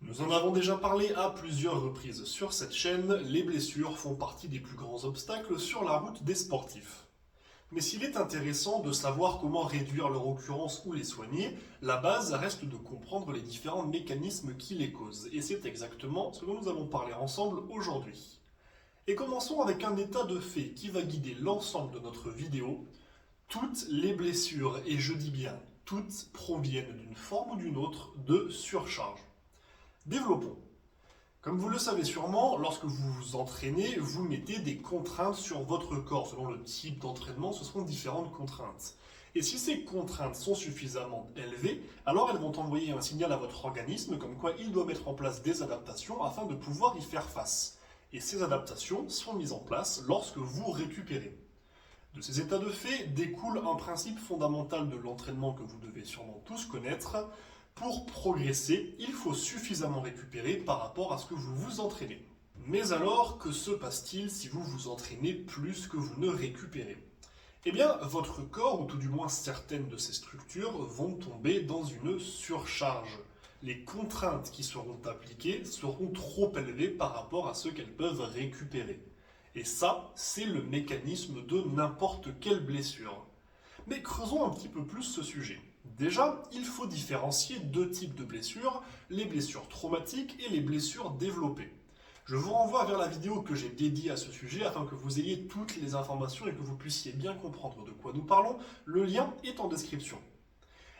Nous en avons déjà parlé à plusieurs reprises sur cette chaîne, les blessures font partie des plus grands obstacles sur la route des sportifs. Mais s'il est intéressant de savoir comment réduire leur occurrence ou les soigner, la base reste de comprendre les différents mécanismes qui les causent. Et c'est exactement ce dont nous allons parler ensemble aujourd'hui. Et commençons avec un état de fait qui va guider l'ensemble de notre vidéo. Toutes les blessures, et je dis bien toutes, proviennent d'une forme ou d'une autre de surcharge. Développons. Comme vous le savez sûrement, lorsque vous vous entraînez, vous mettez des contraintes sur votre corps. Selon le type d'entraînement, ce seront différentes contraintes. Et si ces contraintes sont suffisamment élevées, alors elles vont envoyer un signal à votre organisme comme quoi il doit mettre en place des adaptations afin de pouvoir y faire face. Et ces adaptations sont mises en place lorsque vous récupérez. De ces états de fait découle un principe fondamental de l'entraînement que vous devez sûrement tous connaître. Pour progresser, il faut suffisamment récupérer par rapport à ce que vous vous entraînez. Mais alors, que se passe-t-il si vous vous entraînez plus que vous ne récupérez? Eh bien, votre corps, ou tout du moins certaines de ses structures, vont tomber dans une surcharge. Les contraintes qui seront appliquées seront trop élevées par rapport à ce qu'elles peuvent récupérer. Et ça, c'est le mécanisme de n'importe quelle blessure. Mais creusons un petit peu plus ce sujet. Déjà, il faut différencier deux types de blessures, les blessures traumatiques et les blessures développées. Je vous renvoie vers la vidéo que j'ai dédiée à ce sujet afin que vous ayez toutes les informations et que vous puissiez bien comprendre de quoi nous parlons. Le lien est en description.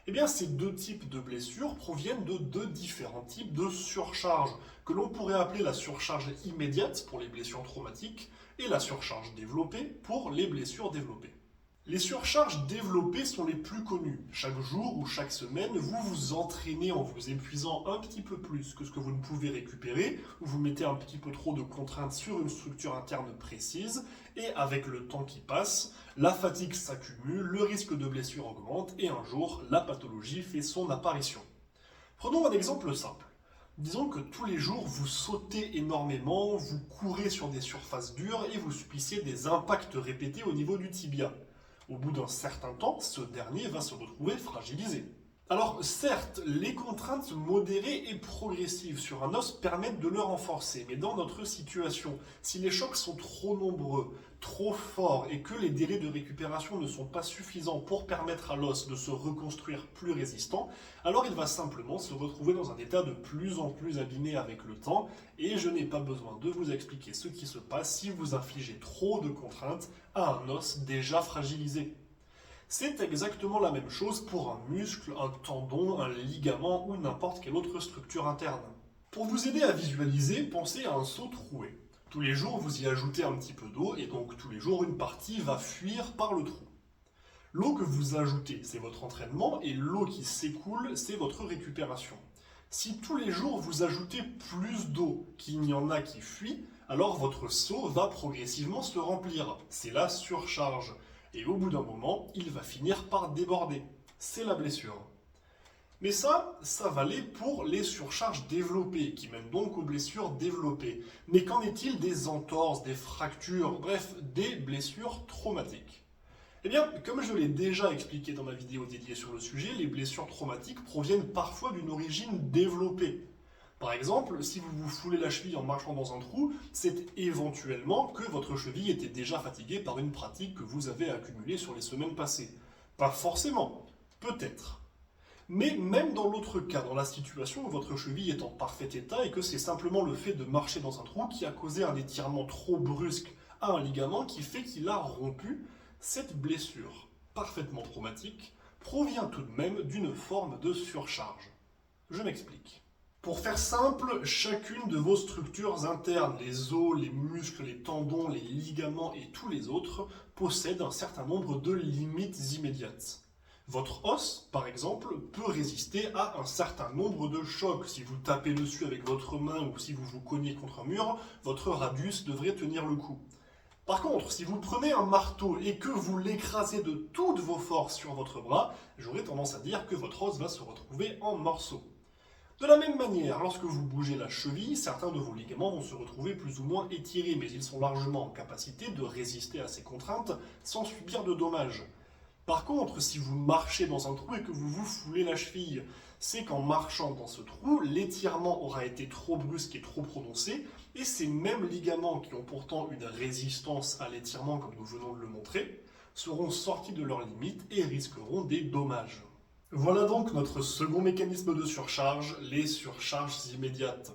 Eh bien, ces deux types de blessures proviennent de deux différents types de surcharge, que l'on pourrait appeler la surcharge immédiate pour les blessures traumatiques et la surcharge développée pour les blessures développées. Les surcharges développées sont les plus connues. Chaque jour ou chaque semaine, vous vous entraînez en vous épuisant un petit peu plus que ce que vous ne pouvez récupérer, ou vous mettez un petit peu trop de contraintes sur une structure interne précise, et avec le temps qui passe, la fatigue s'accumule, le risque de blessure augmente, et un jour, la pathologie fait son apparition. Prenons un exemple simple. Disons que tous les jours, vous sautez énormément, vous courez sur des surfaces dures et vous subissez des impacts répétés au niveau du tibia. Au bout d'un certain temps, ce dernier va se retrouver fragilisé. Alors certes, les contraintes modérées et progressives sur un os permettent de le renforcer, mais dans notre situation, si les chocs sont trop nombreux, trop forts et que les délais de récupération ne sont pas suffisants pour permettre à l'os de se reconstruire plus résistant, alors il va simplement se retrouver dans un état de plus en plus abîmé avec le temps, et je n'ai pas besoin de vous expliquer ce qui se passe si vous infligez trop de contraintes à un os déjà fragilisé. C'est exactement la même chose pour un muscle, un tendon, un ligament ou n'importe quelle autre structure interne. Pour vous aider à visualiser, pensez à un seau troué. Tous les jours, vous y ajoutez un petit peu d'eau et donc tous les jours, une partie va fuir par le trou. L'eau que vous ajoutez, c'est votre entraînement et l'eau qui s'écoule, c'est votre récupération. Si tous les jours, vous ajoutez plus d'eau qu'il n'y en a qui fuit, alors votre seau va progressivement se remplir. C'est la surcharge. Et au bout d'un moment, il va finir par déborder. C'est la blessure. Mais ça valait pour les surcharges développées, qui mènent donc aux blessures développées. Mais qu'en est-il des entorses, des fractures, bref, des blessures traumatiques? Eh bien, comme je l'ai déjà expliqué dans ma vidéo dédiée sur le sujet, les blessures traumatiques proviennent parfois d'une origine développée. Par exemple, si vous vous foulez la cheville en marchant dans un trou, c'est éventuellement que votre cheville était déjà fatiguée par une pratique que vous avez accumulée sur les semaines passées. Pas forcément, peut-être. Mais même dans l'autre cas, dans la situation où votre cheville est en parfait état et que c'est simplement le fait de marcher dans un trou qui a causé un étirement trop brusque à un ligament qui fait qu'il a rompu, cette blessure parfaitement traumatique provient tout de même d'une forme de surcharge. Je m'explique. Pour faire simple, chacune de vos structures internes, les os, les muscles, les tendons, les ligaments et tous les autres, possèdent un certain nombre de limites immédiates. Votre os, par exemple, peut résister à un certain nombre de chocs. Si vous tapez dessus avec votre main ou si vous vous cognez contre un mur, votre radius devrait tenir le coup. Par contre, si vous prenez un marteau et que vous l'écrasez de toutes vos forces sur votre bras, j'aurais tendance à dire que votre os va se retrouver en morceaux. De la même manière, lorsque vous bougez la cheville, certains de vos ligaments vont se retrouver plus ou moins étirés, mais ils sont largement en capacité de résister à ces contraintes sans subir de dommages. Par contre, si vous marchez dans un trou et que vous vous foulez la cheville, c'est qu'en marchant dans ce trou, l'étirement aura été trop brusque et trop prononcé, et ces mêmes ligaments qui ont pourtant une résistance à l'étirement, comme nous venons de le montrer, seront sortis de leurs limites et risqueront des dommages. Voilà donc notre second mécanisme de surcharge, les surcharges immédiates.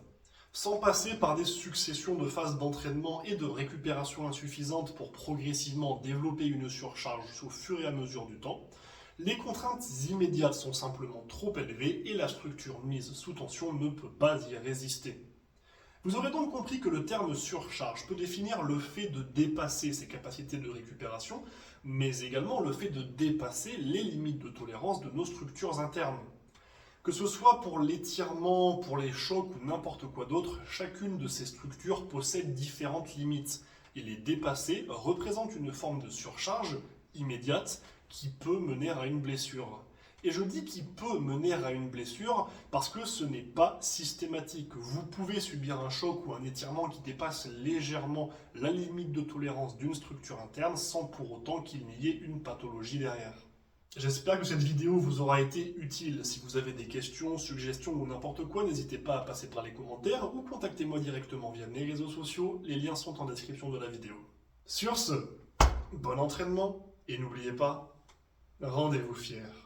Sans passer par des successions de phases d'entraînement et de récupération insuffisantes pour progressivement développer une surcharge au fur et à mesure du temps, les contraintes immédiates sont simplement trop élevées et la structure mise sous tension ne peut pas y résister. Vous aurez donc compris que le terme surcharge peut définir le fait de dépasser ses capacités de récupération, mais également le fait de dépasser les limites de tolérance de nos structures internes. Que ce soit pour l'étirement, pour les chocs ou n'importe quoi d'autre, chacune de ces structures possède différentes limites. Et les dépasser représente une forme de surcharge immédiate qui peut mener à une blessure. Et je dis qui peut mener à une blessure parce que ce n'est pas systématique. Vous pouvez subir un choc ou un étirement qui dépasse légèrement la limite de tolérance d'une structure interne sans pour autant qu'il n'y ait une pathologie derrière. J'espère que cette vidéo vous aura été utile. Si vous avez des questions, suggestions ou n'importe quoi, n'hésitez pas à passer par les commentaires ou contactez-moi directement via mes réseaux sociaux. Les liens sont en description de la vidéo. Sur ce, bon entraînement et n'oubliez pas, rendez-vous fiers.